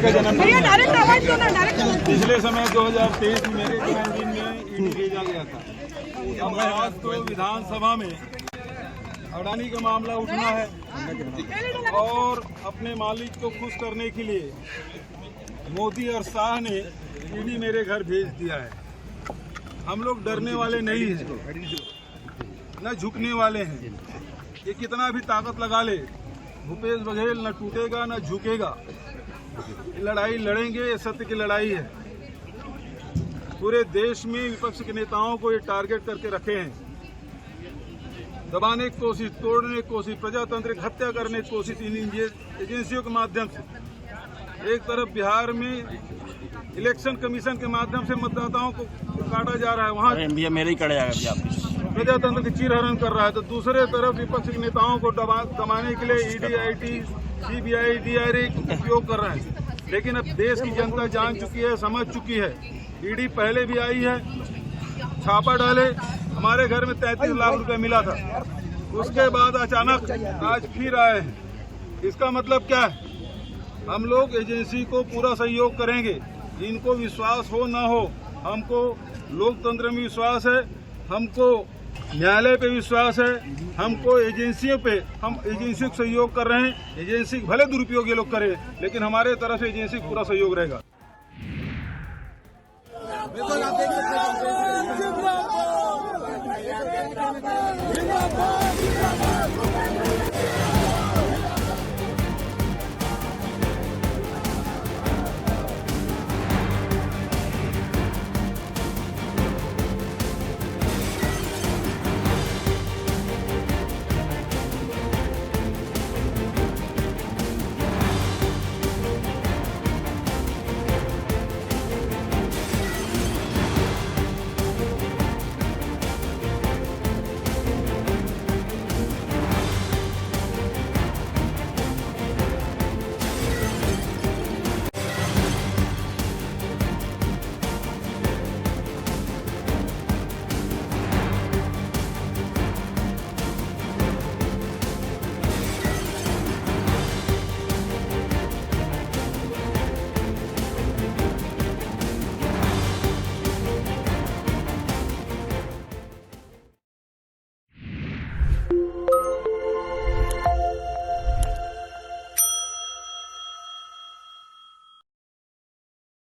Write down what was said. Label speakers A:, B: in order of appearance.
A: का जन्म पिछले समय 2023 में मेरे जन्मदिन में ईडी भेजा गया था। अब आज तो विधानसभा में अडानी का मामला उठना है और अपने मालिक को खुश करने के लिए मोदी और शाह ने ईडी मेरे घर भेज दिया है। हम लोग डरने वाले नहीं हैं, न झुकने वाले हैं। ये कितना भी ताकत लगा ले, भूपेश बघेल न टूटेगा न झुकेगा। लड़ाई लड़ेंगे, ये सत्य की लड़ाई है। पूरे देश में विपक्ष के नेताओं को ये टारगेट करके रखे हैं, दबाने की कोशिश, तोड़ने की कोशिश, प्रजातंत्र की हत्या करने की कोशिश इन एजेंसियों के माध्यम से। एक तरफ बिहार में इलेक्शन कमीशन के माध्यम से मतदाताओं को काटा जा रहा है, वहाँ
B: मेरे ही कड़े
A: प्रजातंत्र की चीरहरण कर रहा है, तो दूसरे तरफ विपक्ष के नेताओं को दबाने के लिए ईडी, आईटी, सीबीआई, डीआरए उपयोग कर रहे हैं। लेकिन अब देश की जनता जान चुकी है, समझ चुकी है। ईडी पहले भी आई है, छापा डाले, हमारे घर में 33 लाख रुपए मिला था। उसके बाद अचानक आज फिर आए हैं। इसका मतलब क्या है? हम लोग एजेंसी को पूरा सहयोग करेंगे। इनको विश्वास हो ना हो, हमको लोकतंत्र में विश्वास है, हमको न्यायालय पे विश्वास है, हमको एजेंसियों पे, हम एजेंसी को सहयोग कर रहे हैं। एजेंसी भले दुरुपयोग ये लोग करें, लेकिन हमारे तरफ से एजेंसी को पूरा सहयोग रहेगा।